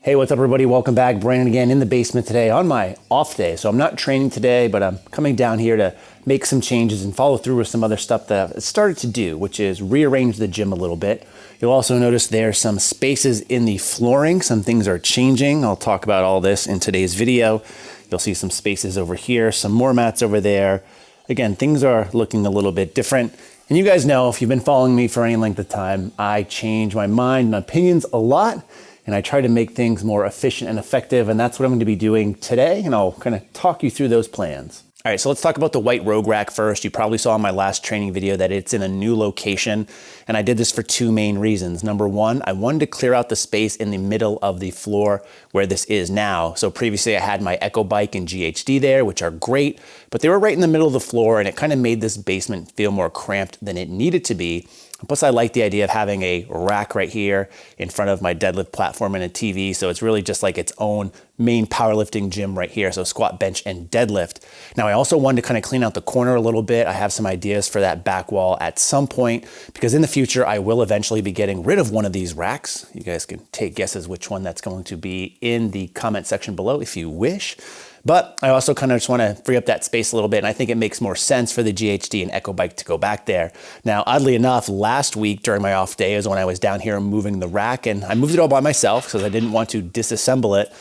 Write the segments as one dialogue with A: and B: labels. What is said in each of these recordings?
A: Hey, what's up everybody? Welcome back. Brandon again in the basement today on my off day. So I'm not training today, but I'm coming down here to make some changes and follow through with some other stuff that I've started to do, which is rearrange the gym a little bit. You'll also notice there's some spaces in the flooring. Some things are changing. I'll talk about all this in today's video. You'll see some spaces over here, some more mats over there. Again, things are looking a little bit different. And you guys know, if you've been following me for any length of time, I change my mind and opinions a lot. And I try to make things more efficient and effective, and that's what I'm going to be doing today, and I'll kind of talk you through those plans. All right, so let's talk about the white Rogue rack first. You probably saw in my last training video that it's in a new location, and I did this for two main reasons. Number one, I wanted to clear out the space in the middle of the floor where this is now. So previously I had my Echo Bike and GHD there, which are great, but they were right in the middle of the floor, and it kind of made this basement feel more cramped than it needed to be. Plus, I like the idea of having a rack right here in front of my deadlift platform and a TV. So it's really just like its own main powerlifting gym right here. So squat, bench, and deadlift. Now, I also wanted to kind of clean out the corner a little bit. I have some ideas for that back wall at some point, because in the future, I will eventually be getting rid of one of these racks. You guys can take guesses which one that's going to be in the comment section below if you wish. But I also kind of just want to free up that space a little bit, and I think it makes more sense for the GHD and Echo Bike to go back there. Now, oddly enough, last week during my off day is when I was down here moving the rack, and I moved it all by myself because I didn't want to disassemble it.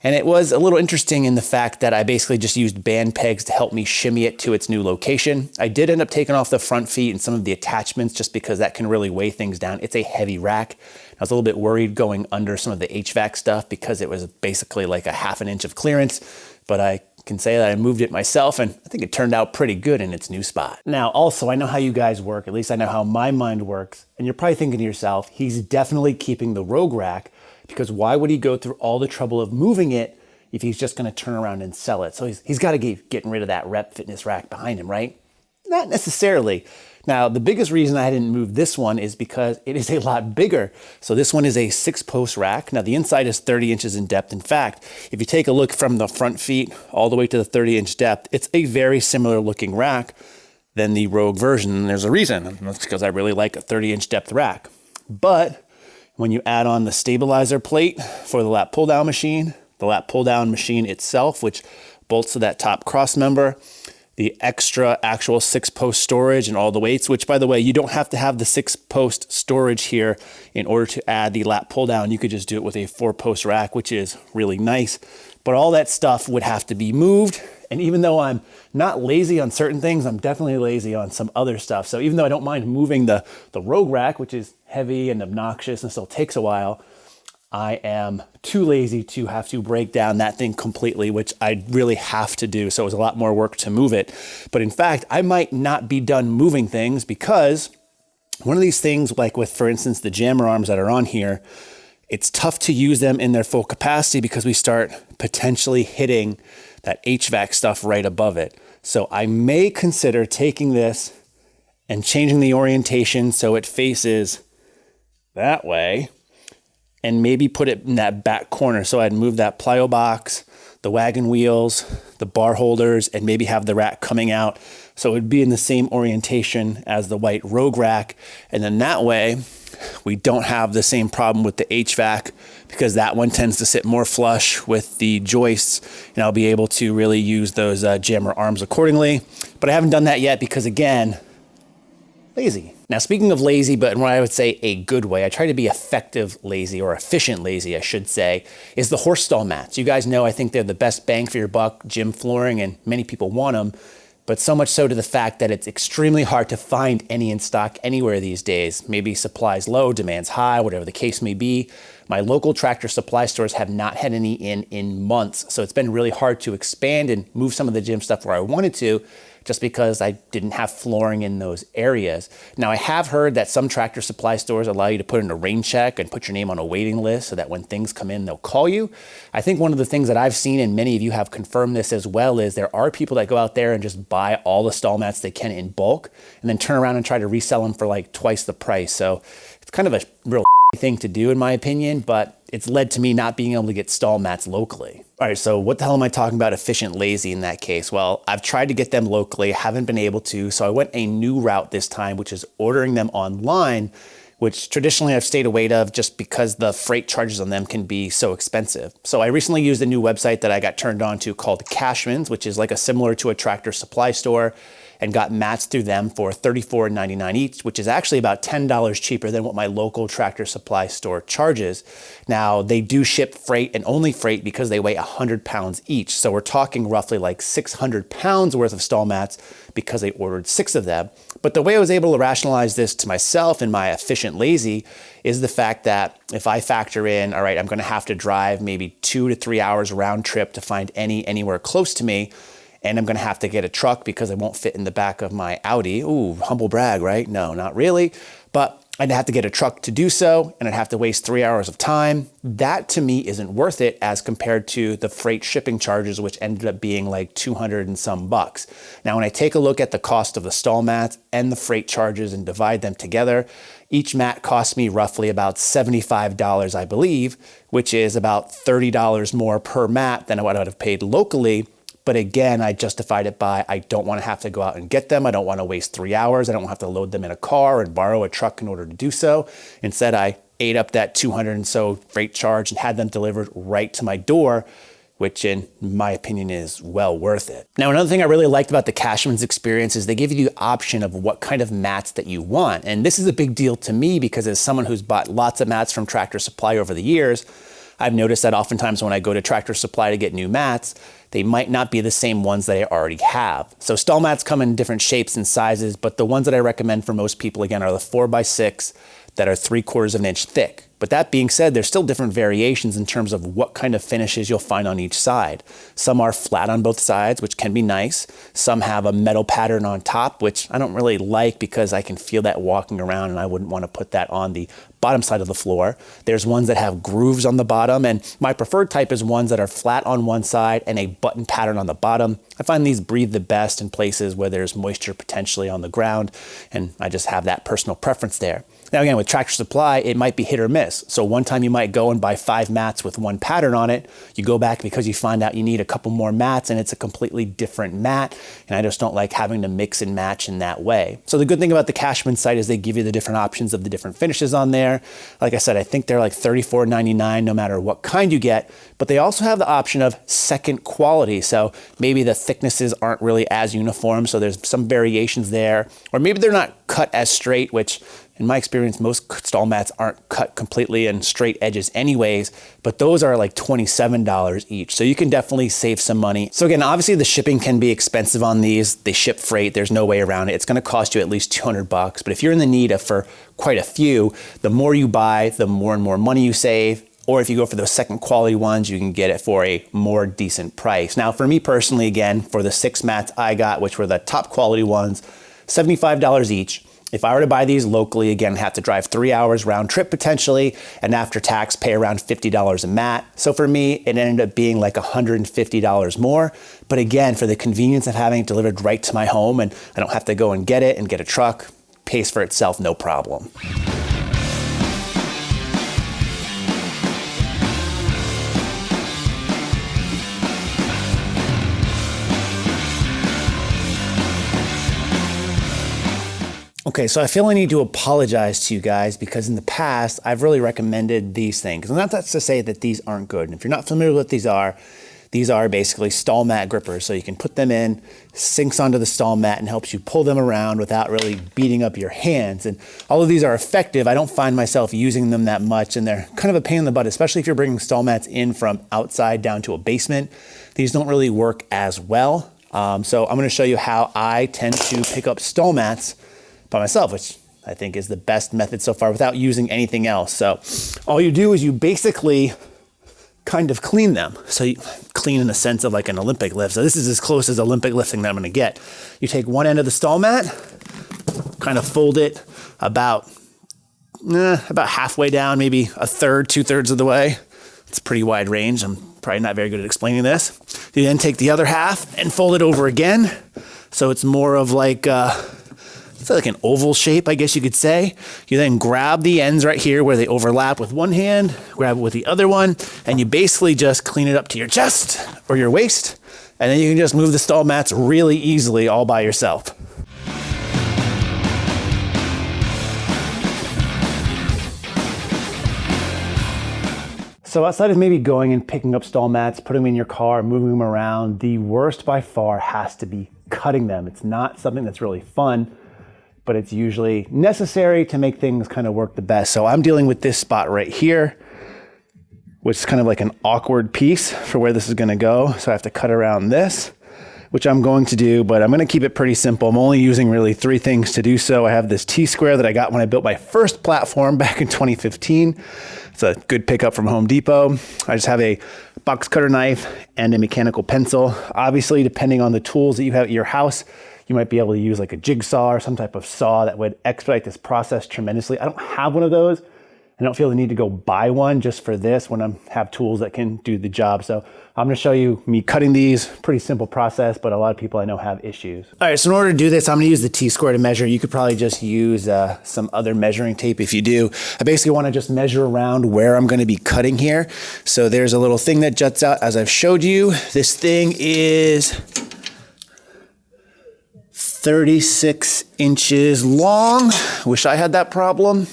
A: And it was a little interesting in the fact that I basically just used band pegs to help me shimmy it to its new location. I did end up taking off the front feet and some of the attachments just because that can really weigh things down. It's a heavy rack. I was a little bit worried going under some of the HVAC stuff because it was basically like a ½ inch of clearance. But I can say that I moved it myself, and I think it turned out pretty good in its new spot. Now, also, I know how you guys work, at least I know how my mind works, and you're probably thinking to yourself, he's definitely keeping the Rogue rack, because why would he go through all the trouble of moving it if he's just gonna turn around and sell it? So he's gotta getting rid of that Rep Fitness rack behind him, right? Not necessarily. Now, the biggest reason I didn't move this one is because it is a lot bigger. So this one is a 6-post rack. Now, the inside is 30 inches in depth. In fact, if you take a look from the front feet all the way to the 30-inch depth, it's a very similar looking rack than the Rogue version. And there's a reason, and that's because I really like a 30-inch depth rack. But when you add on the stabilizer plate for the lat pull-down machine, the lat pull-down machine itself, which bolts to that top cross member, the extra actual 6-post storage and all the weights, which, by the way, you don't have to have the 6-post storage here in order to add the lat pull down. You could just do it with a 4-post rack, which is really nice. But all that stuff would have to be moved. And even though I'm not lazy on certain things, I'm definitely lazy on some other stuff. So even though I don't mind moving the Rogue rack, which is heavy and obnoxious and still takes a while, I am too lazy to have to break down that thing completely, which I really have to do. So it was a lot more work to move it. But in fact, I might not be done moving things, because one of these things, like with, for instance, the jammer arms that are on here, it's tough to use them in their full capacity because we start potentially hitting that HVAC stuff right above it. So I may consider taking this and changing the orientation so it faces that way, and maybe put it in that back corner. So I'd move that plyo box, the wagon wheels, the bar holders, and maybe have the rack coming out. So it would be in the same orientation as the white Rogue rack. And then that way, we don't have the same problem with the HVAC, because that one tends to sit more flush with the joists, and I'll be able to really use those jammer arms accordingly. But I haven't done that yet because, again, lazy. Now, speaking of lazy, but in what I would say a good way, I try to be effective lazy, or efficient lazy, I should say, is the horse stall mats. You guys know I think they're the best bang for your buck gym flooring, and many people want them, but so much so to the fact that it's extremely hard to find any in stock anywhere these days. Maybe supply's low, demand's high, whatever the case may be. My local Tractor Supply stores have not had any in months, so it's been really hard to expand and move some of the gym stuff where I wanted to, just because I didn't have flooring in those areas. Now, I have heard that some Tractor Supply stores allow you to put in a rain check and put your name on a waiting list so that when things come in, they'll call you. I think one of the things that I've seen, and many of you have confirmed this as well, is there are people that go out there and just buy all the stall mats they can in bulk and then turn around and try to resell them for like twice the price. So it's kind of a real thing to do, in my opinion, but it's led to me not being able to get stall mats locally. All right, so what the hell am I talking about efficient lazy in that case? Well, I've tried to get them locally, haven't been able to, so I went a new route this time, which is ordering them online, which traditionally I've stayed away of just because the freight charges on them can be so expensive. So I recently used a new website that I got turned on to called Cashman's, which is like a similar to a Tractor Supply store, and got mats through them for $34.99 each, which is actually about $10 cheaper than what my local Tractor Supply store charges. Now, they do ship freight and only freight because they weigh 100 pounds each. So we're talking roughly like 600 pounds worth of stall mats because they ordered 6 of them. But the way I was able to rationalize this to myself in my efficient lazy is the fact that if I factor in, all right, I'm gonna have to drive maybe 2 to 3 hours round trip to find anywhere close to me, and I'm gonna have to get a truck because it won't fit in the back of my Audi. Ooh, humble brag, right? No, not really. But I'd have to get a truck to do so, and I'd have to waste 3 hours of time. That to me isn't worth it as compared to the freight shipping charges, which ended up being like 200 and some bucks. Now, when I take a look at the cost of the stall mats and the freight charges and divide them together, each mat cost me roughly about $75, I believe, which is about $30 more per mat than what I would have paid locally. But again, I justified it by, I don't want to have to go out and get them. I don't want to waste 3 hours. I don't have to load them in a car and borrow a truck in order to do so. Instead, I ate up that 200 and so freight charge and had them delivered right to my door, which in my opinion is well worth it. Now, another thing I really liked about the Cashman's experience is they give you the option of what kind of mats that you want. And this is a big deal to me because as someone who's bought lots of mats from Tractor Supply over the years, I've noticed that oftentimes when I go to Tractor Supply to get new mats, they might not be the same ones that I already have. So stall mats come in different shapes and sizes, but the ones that I recommend for most people, again, are the 4x6 that are 3/4 of an inch thick. But that being said, there's still different variations in terms of what kind of finishes you'll find on each side. Some are flat on both sides, which can be nice. Some have a metal pattern on top, which I don't really like because I can feel that walking around and I wouldn't want to put that on the bottom side of the floor. There's ones that have grooves on the bottom, and my preferred type is ones that are flat on one side and a button pattern on the bottom. I find these breathe the best in places where there's moisture potentially on the ground, and I just have that personal preference there. Now again, with Tractor Supply, it might be hit or miss. So one time you might go and buy 5 mats with one pattern on it. You go back because you find out you need a couple more mats and it's a completely different mat. And I just don't like having to mix and match in that way. So the good thing about the Cashman site is they give you the different options of the different finishes on there. Like I said, I think they're like $34.99 no matter what kind you get, but they also have the option of second quality. So maybe the thicknesses aren't really as uniform. So there's some variations there, or maybe they're not cut as straight, which in my experience, most stall mats aren't cut completely and straight edges anyways, but those are like $27 each. So you can definitely save some money. So again, obviously the shipping can be expensive on these. They ship freight, there's no way around it. It's gonna cost you at least 200 bucks. But if you're in the need of for quite a few, the more you buy, the more and more money you save. Or if you go for those second quality ones, you can get it for a more decent price. Now for me personally, again, for the 6 mats I got, which were the top quality ones, $75 each. If I were to buy these locally, again, I'd have to drive 3 hours round trip potentially, and after tax, pay around $50 a mat. So for me, it ended up being like $150 more. But again, for the convenience of having it delivered right to my home, and I don't have to go and get it and get a truck, pays for itself, no problem. Okay, so I feel I need to apologize to you guys because in the past, I've really recommended these things. And that's to say that these aren't good. And if you're not familiar with what these are basically stall mat grippers. So you can put them in, sinks onto the stall mat and helps you pull them around without really beating up your hands. And all of these are effective. I don't find myself using them that much, and they're kind of a pain in the butt, especially if you're bringing stall mats in from outside down to a basement. These don't really work as well. So I'm gonna show you how I tend to pick up stall mats by myself, which I think is the best method so far without using anything else. So all you do is you basically kind of clean them. So you clean in the sense of like an Olympic lift. So this is as close as Olympic lifting that I'm gonna get. You take one end of the stall mat, kind of fold it about halfway down, maybe a third, 2/3 of the way. It's a pretty wide range. I'm probably not very good at explaining this. You then take the other half and fold it over again. So it's more of like, it's like an oval shape, I guess you could say. You then grab the ends right here where they overlap with one hand, grab it with the other one, and you basically just clean it up to your chest or your waist, and then you can just move the stall mats really easily all by yourself. So outside of maybe going and picking up stall mats, putting them in your car, moving them around, the worst by far has to be cutting them. It's not something that's really fun, but it's usually necessary to make things kind of work the best. So I'm dealing with this spot right here, which is kind of like an awkward piece for where this is gonna go. So I have to cut around this, which I'm going to do, but I'm gonna keep it pretty simple. I'm only using really 3 things to do so. I have this T-square that I got when I built my first platform back in 2015. It's a good pickup from Home Depot. I just have a box cutter knife and a mechanical pencil. Obviously, depending on the tools that you have at your house, you might be able to use like a jigsaw or some type of saw that would expedite this process tremendously. I don't have one of those. I don't feel the need to go buy one just for this when I have tools that can do the job. So I'm gonna show you me cutting these. Pretty simple process, but a lot of people I know have issues. All right, so in order to do this, I'm gonna use the T-square to measure. You could probably just use some other measuring tape if you do. I basically wanna just measure around where I'm gonna be cutting here. So there's a little thing that juts out as I've showed you. This thing is 36 inches long. Wish I had that problem.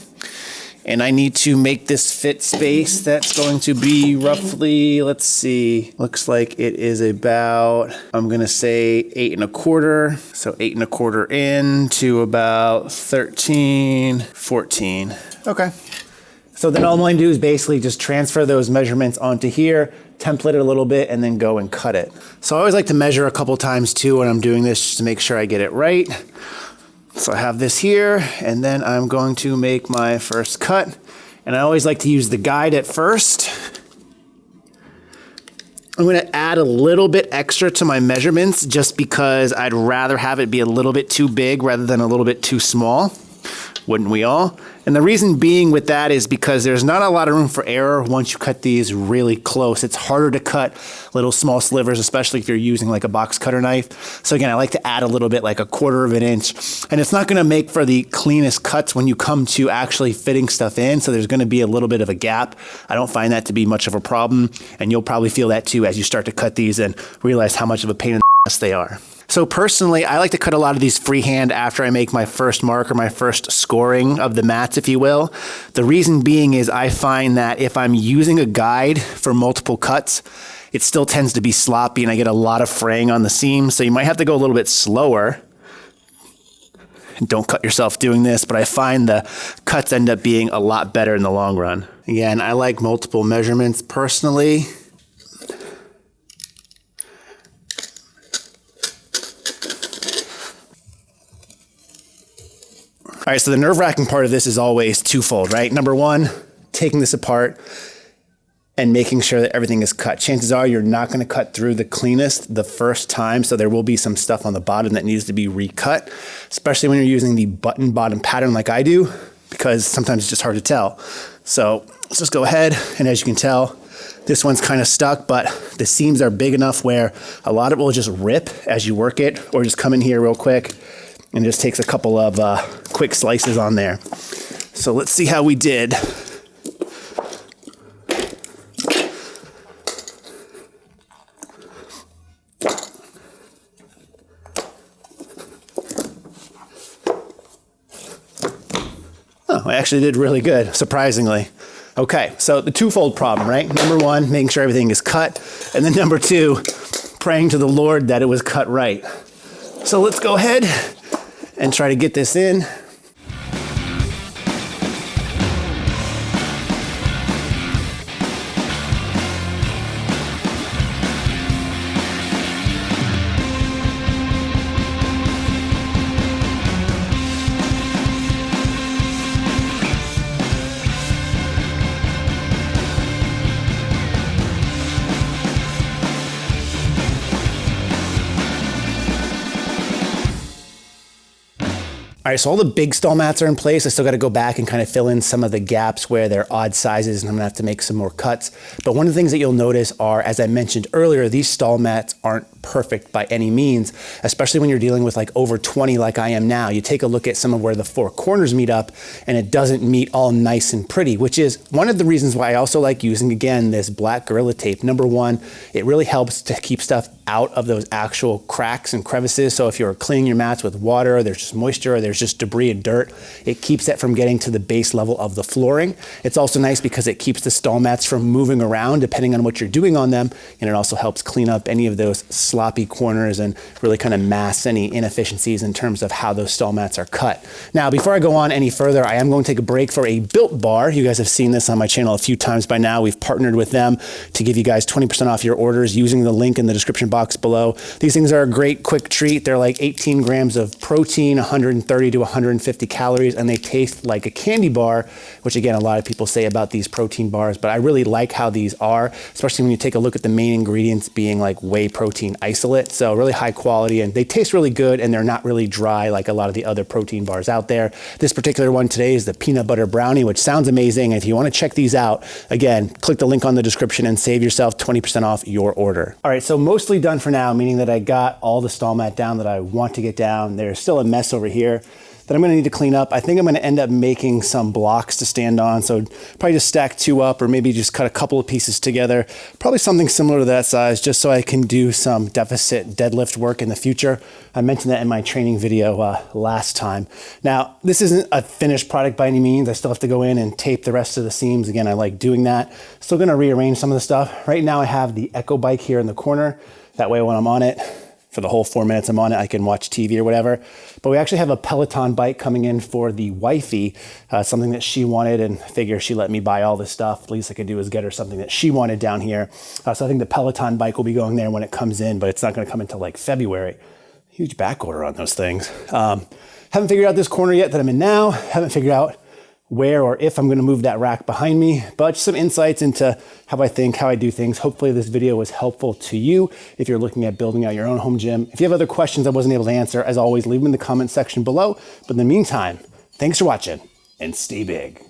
A: And I need to make this fit space that's going to be roughly, let's see, looks like it is about, I'm gonna say 8 1/4. So 8 1/4 in to about 13, 14. Okay. So then all I'm going to do is basically just transfer those measurements onto here, template it a little bit, and then go and cut it. So I always like to measure a couple times too when I'm doing this just to make sure I get it right. So I have this here, and then I'm going to make my first cut. And I always like to use the guide at first. I'm gonna add a little bit extra to my measurements just because I'd rather have it be a little bit too big rather than a little bit too small. Wouldn't we all? And the reason being with that is because there's not a lot of room for error once you cut these really close. It's harder to cut little small slivers, especially if you're using like a box cutter knife. So again, I like to add a little bit, like 1/4 of an inch. And it's not gonna make for the cleanest cuts when you come to actually fitting stuff in. So there's gonna be a little bit of a gap. I don't find that to be much of a problem. And you'll probably feel that too as you start to cut these and realize how much of a pain in the ass they are. So personally, I like to cut a lot of these freehand after I make my first mark or my first scoring of the mats, if you will. The reason being is I find that if I'm using a guide for multiple cuts, it still tends to be sloppy and I get a lot of fraying on the seam. So you might have to go a little bit slower. Don't cut yourself doing this, but I find the cuts end up being a lot better in the long run. Again, I like multiple measurements personally. All right, so the nerve-wracking part of this is always twofold, right? Number one, taking this apart and making sure that everything is cut. Chances are you're not gonna cut through the cleanest the first time, so there will be some stuff on the bottom that needs to be recut, especially when you're using the button bottom pattern like I do, because sometimes it's just hard to tell. So let's just go ahead, and as you can tell, this one's kind of stuck, but the seams are big enough where a lot of it will just rip as you work it, or just come in here real quick, and it just takes a couple of quick slices on there. So let's see how we did. Oh, I actually did really good, surprisingly. Okay, so the twofold problem, right? Number one, making sure everything is cut, and then number two, praying to the Lord that it was cut right. So let's go ahead and try to get this in. All right, so all the big stall mats are in place. I still got to go back and kind of fill in some of the gaps where they're odd sizes, and I'm gonna have to make some more cuts. But one of the things that you'll notice are, as I mentioned earlier, these stall mats aren't perfect by any means, especially when you're dealing with like over 20 like I am now. You take a look at some of where the four corners meet up and it doesn't meet all nice and pretty, which is one of the reasons why I also like using, again, this black Gorilla Tape. Number one, it really helps to keep stuff out of those actual cracks and crevices. So if you're cleaning your mats with water, or there's just moisture, or there's just debris and dirt, it keeps that from getting to the base level of the flooring. It's also nice because it keeps the stall mats from moving around depending on what you're doing on them. And it also helps clean up any of those sloppy corners and really kind of mask any inefficiencies in terms of how those stall mats are cut. Now, before I go on any further, I am going to take a break for a Built Bar. You guys have seen this on my channel a few times by now. We've partnered with them to give you guys 20% off your orders using the link in the description box below. These things are a great quick treat. They're like 18 grams of protein, 130 to 150 calories, and they taste like a candy bar, which again, a lot of people say about these protein bars, but I really like how these are, especially when you take a look at the main ingredients being like whey protein isolate. So really high quality, and they taste really good, and they're not really dry like a lot of the other protein bars out there. This particular one today is the peanut butter brownie, which sounds amazing. And if you want to check these out, again, click the link on the description and save yourself 20% off your order. All right, so mostly done for now, meaning that I got all the stall mat down that I want to get down. There's still a mess over here that I'm gonna need to clean up. I think I'm gonna end up making some blocks to stand on. So probably just stack 2 up, or maybe just cut a couple of pieces together. Probably something similar to that size, just so I can do some deficit deadlift work in the future. I mentioned that in my training video last time. Now, this isn't a finished product by any means. I still have to go in and tape the rest of the seams. Again, I like doing that. Still gonna rearrange some of the stuff. Right now I have the Echo bike here in the corner. That way when I'm on it, for the whole 4 minutes I'm on it, I can watch TV or whatever. But we actually have a Peloton bike coming in for the wifey, something that she wanted, and figure she let me buy all this stuff. The least I could do is get her something that she wanted down here. So I think the Peloton bike will be going there when it comes in, but it's not gonna come until like February. Huge back order on those things. Haven't figured out this corner yet that I'm in now. Haven't figured out where or if I'm going to move that rack behind me, but just some insights into how I think, how I do things. Hopefully this video was helpful to you if you're looking at building out your own home gym. If you have other questions I wasn't able to answer, as always, leave them in the comment section below. But in the meantime, thanks for watching and stay big.